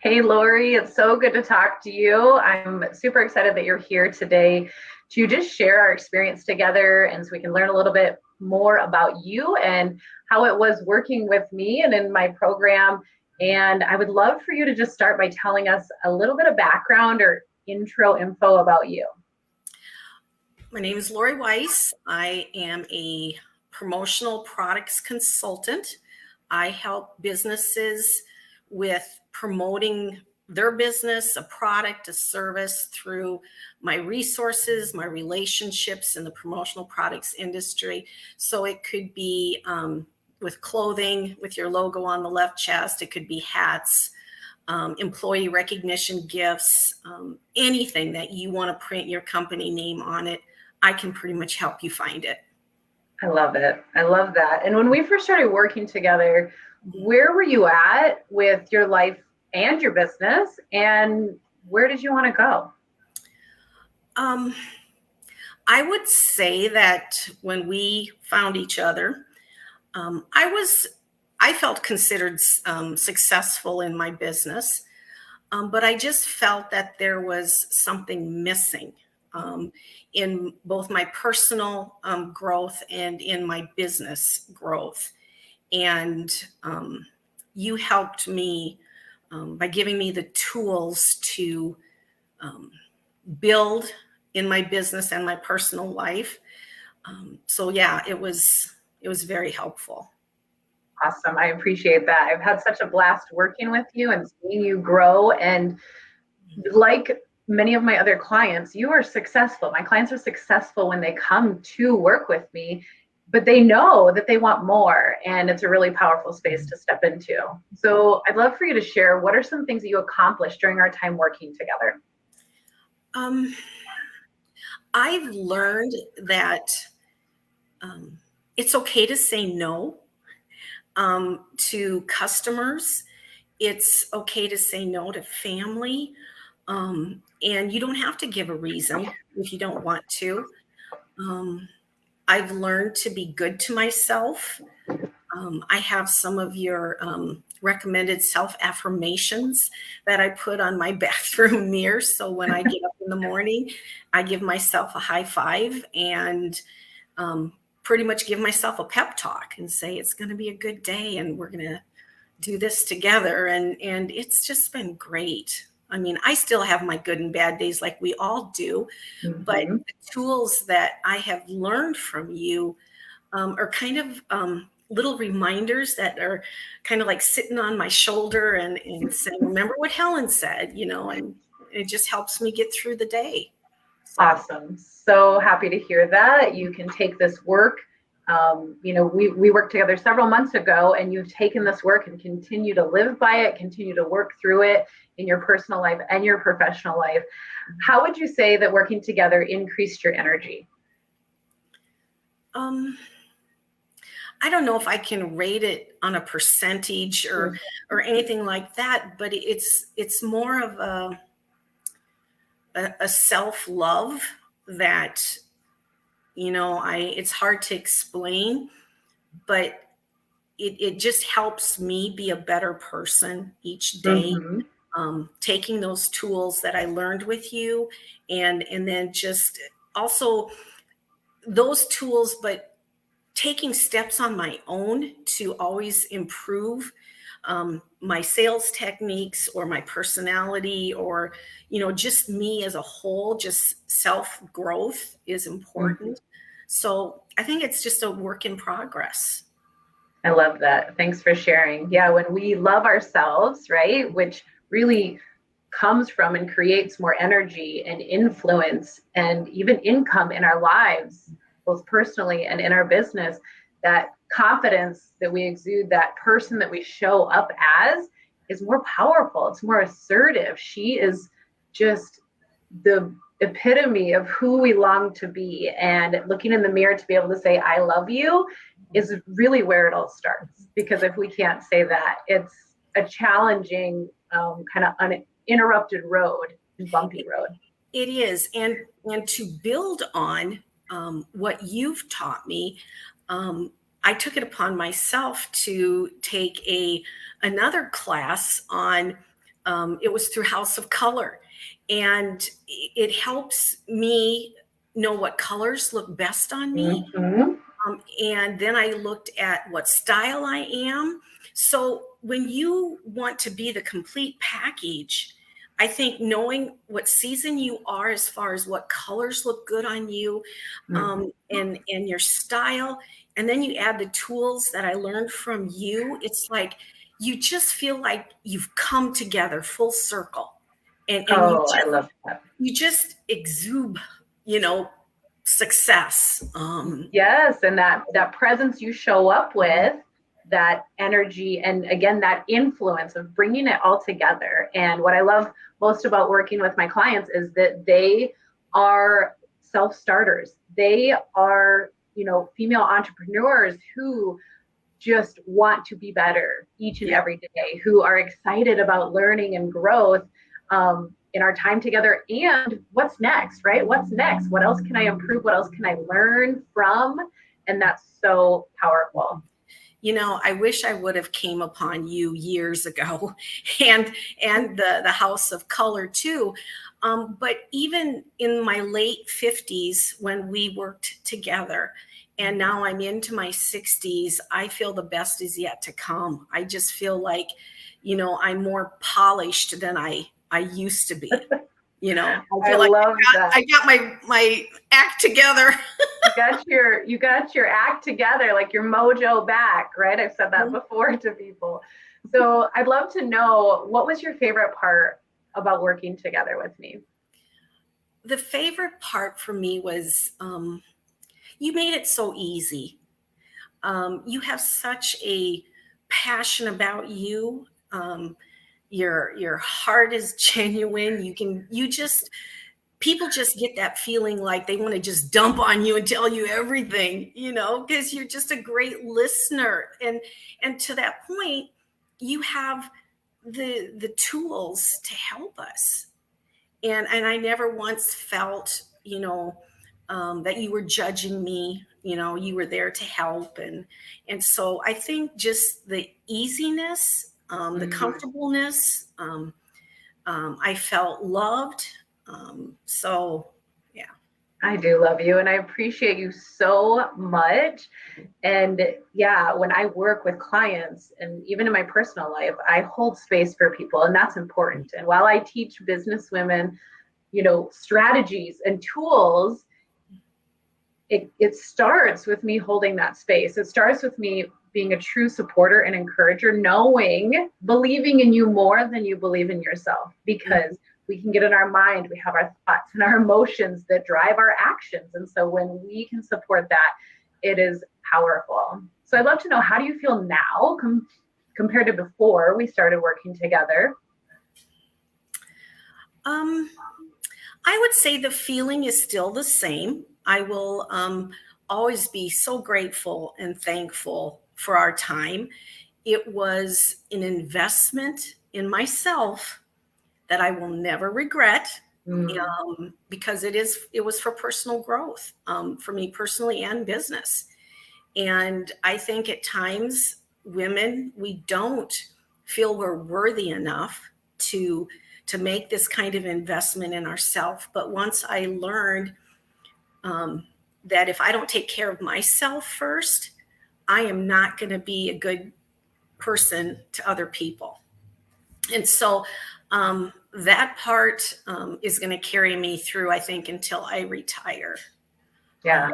Hey, Lori, it's so good to talk to you. I'm super excited that you're here today to just share our experience together and so we can learn a little bit more about you and how it was working with me and in my program. And I would love for you to just start by telling us a little bit of background or intro info about you. My name is Lori Weiss. I am a promotional products consultant. I help businesses with promoting their business, a product, a service through my resources, my relationships in the promotional products industry. So it could be with clothing, with your logo on the left chest. It could be hats, employee recognition gifts, anything that you want to print your company name on it. I can pretty much help you find it. I love it. I love that. And when we first started working together, where were you at with your life and your business, and where did you want to go? I would say that when we found each other, I felt considered successful in my business, but I just felt that there was something missing in both my personal growth and in my business growth. And you helped me by giving me the tools to build in my business and my personal life. So yeah, it was very helpful. Awesome. I appreciate that. I've had such a blast working with you and seeing you grow. And like many of my other clients, you are successful. My clients are successful when they come to work with me, but they know that they want more, and it's a really powerful space to step into. So I'd love for you to share, what are some things that you accomplished during our time working together? I've learned that it's okay to say no to customers. It's okay to say no to family. And you don't have to give a reason if you don't want to. I've learned to be good to myself. I have some of your recommended self-affirmations that I put on my bathroom mirror. So when I get up in the morning, I give myself a high five and pretty much give myself a pep talk and say, it's going to be a good day and we're going to do this together. And it's just been great. I mean, I still have my good and bad days like we all do, but the tools that I have learned from you are kind of little reminders that are kind of like sitting on my shoulder and saying, remember what Helen said, and it just helps me get through the day. So. Awesome. So happy to hear that. You can take this work. We worked together several months ago, and you've taken this work and continue to live by it, continue to work through it in your personal life and your professional life. How would you say that working together increased your energy? I don't know if I can rate it on a percentage or anything like that, but it's more of a self-love that, it's hard to explain, but it just helps me be a better person each day. Taking those tools that I learned with you and then just also those tools, but taking steps on my own to always improve my sales techniques or my personality or, just me as a whole, just self-growth is important. So I think it's just a work in progress. I love that. Thanks for sharing. Yeah, when we love ourselves, right, which really comes from and creates more energy and influence and even income in our lives, both personally and in our business, that confidence that we exude, that person that we show up as, is more powerful. It's more assertive. She is just the epitome of who we long to be. And looking in the mirror to be able to say, I love you, is really where it all starts. Because if we can't say that, it's a challenging kind of uninterrupted road, bumpy road. It is. And to build on what you've taught me, I took it upon myself to take another class on It was through House of Color, and it helps me know what colors look best on me. And then I looked at what style I am. So when you want to be the complete package, I think knowing what season you are as far as what colors look good on you, and your style, and then you add the tools that I learned from you, it's like you just feel like you've come together full circle. And I love that. You just exude, success. Yes, and that presence you show up with, that energy, and again, that influence of bringing it all together. And what I love most about working with my clients is that they are self-starters. They are, female entrepreneurs who just want to be better each and every day, who are excited about learning and growth in our time together. And what's next, right? What's next? What else can I improve? What else can I learn from? And that's so powerful. I wish I would have came upon you years ago, and the House of Color too. But even in my late 50s, when we worked together, and now I'm into my 60s, I feel the best is yet to come. I just feel like, I'm more polished than I used to be. I love that. I got my act together. You got your act together, like your mojo back, right? I've said that before to people. So I'd love to know, what was your favorite part about working together with me? The favorite part for me was you made it so easy. You have such a passion about you. Your heart is genuine. People just get that feeling like they want to just dump on you and tell you everything, because you're just a great listener. And to that point, you have the tools to help us. And I never once felt, that you were judging me. You were there to help. And so I think just the easiness, the comfortableness, I felt loved. So, yeah. I do love you, and I appreciate you so much. And yeah, when I work with clients, and even in my personal life, I hold space for people, and that's important. And while I teach business women, strategies and tools, it starts with me holding that space. It starts with me being a true supporter and encourager, believing in you more than you believe in yourself, because we can get in our mind, we have our thoughts and our emotions that drive our actions. And so when we can support that, it is powerful. So I'd love to know, how do you feel now compared to before we started working together? I would say the feeling is still the same. I will always be so grateful and thankful for our time. It was an investment in myself that I will never regret, because it was for personal growth, for me personally and business. And I think at times, women, we don't feel we're worthy enough to make this kind of investment in ourselves. But once I learned that if I don't take care of myself first, I am not going to be a good person to other people. And so that part is going to carry me through, I think, until I retire. Yeah.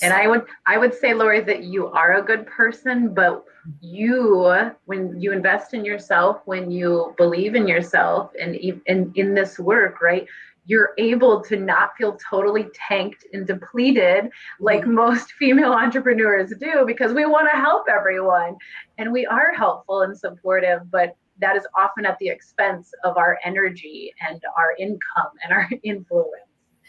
And I would say, Lori, that you are a good person, but when you invest in yourself, when you believe in yourself, and in this work, right, you're able to not feel totally tanked and depleted like most female entrepreneurs do, because we want to help everyone, and we are helpful and supportive, but that is often at the expense of our energy and our income and our influence.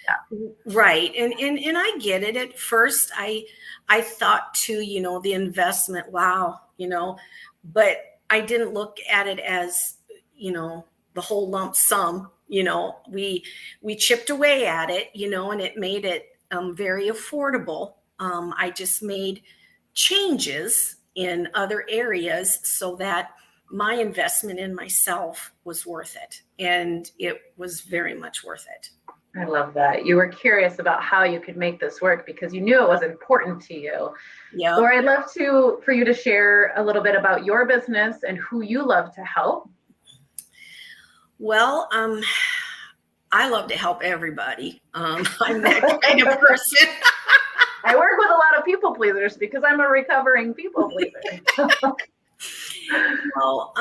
Yeah. Right. And I get it. At first, I thought too, the investment, wow, but I didn't look at it as, the whole lump sum. We chipped away at it, and it made it very affordable. I just made changes in other areas so that my investment in myself was worth it. And it was very much worth it. I love that. You were curious about how you could make this work because you knew it was important to you. Yeah. Laura, I'd love for you to share a little bit about your business and who you love to help. Well, I love to help everybody. I'm that kind of person. I work with a lot of people pleasers because I'm a recovering people pleaser. Well,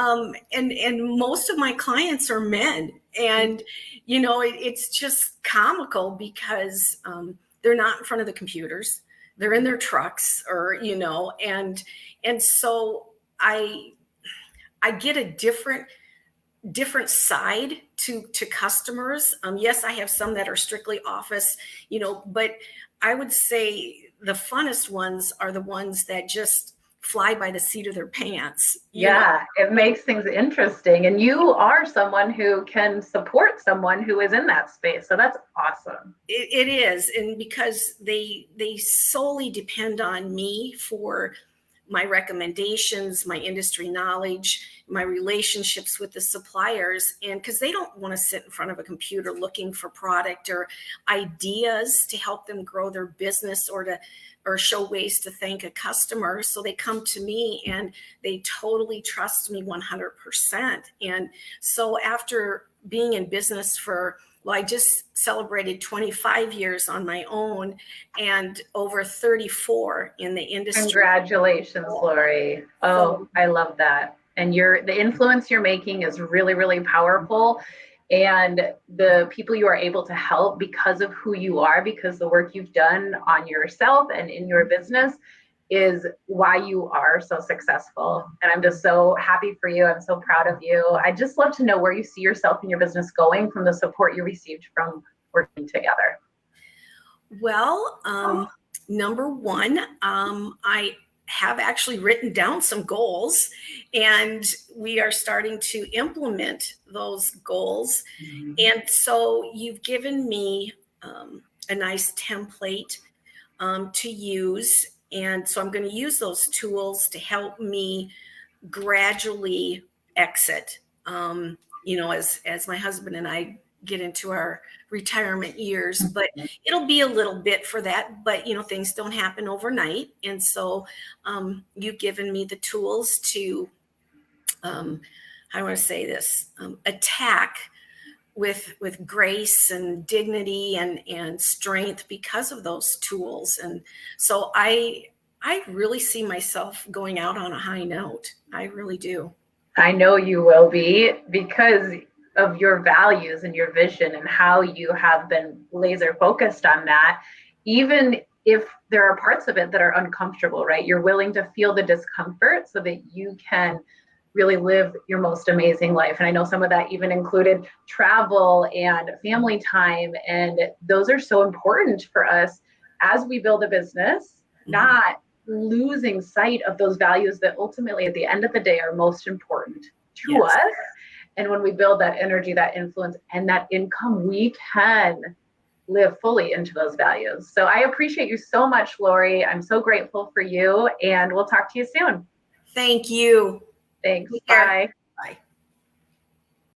and most of my clients are men, and it's just comical because they're not in front of the computers; they're in their trucks, or and so I get a different side to customers. Yes, I have some that are strictly office, but I would say the funnest ones are the ones that just fly by the seat of their pants. Yeah, it makes things interesting. And you are someone who can support someone who is in that space. So that's awesome. It is. And because they solely depend on me for my recommendations, my industry knowledge, my relationships with the suppliers, and because they don't want to sit in front of a computer looking for product or ideas to help them grow their business or show ways to thank a customer. So they come to me and they totally trust me 100%. And so after being in business I just celebrated 25 years on my own and over 34 in the industry. Congratulations, Lori. Oh, I love that. And the influence you're making is really, really powerful. And the people you are able to help because of who you are, because the work you've done on yourself and in your business is why you are so successful. And I'm just so happy for you. I'm so proud of you. I just love to know where you see yourself in your business going from the support you received from working together. Well, number one, I have actually written down some goals, and we are starting to implement those goals. Mm-hmm. And so you've given me a nice template to use. And so I'm going to use those tools to help me gradually exit, as my husband and I get into our retirement years, but it'll be a little bit for that, but things don't happen overnight. And so you've given me the tools to, attack with grace and dignity and strength because of those tools. And so I really see myself going out on a high note. I really do. I know you will be, because of your values and your vision and how you have been laser focused on that. Even if there are parts of it that are uncomfortable, right? You're willing to feel the discomfort so that you can really live your most amazing life. And I know some of that even included travel and family time. And those are so important for us as we build a business, not losing sight of those values that ultimately at the end of the day are most important to us. And when we build that energy, that influence, and that income, we can live fully into those values. So I appreciate you so much, Lori. I'm so grateful for you, and we'll talk to you soon. Thank you. Thanks. Bye.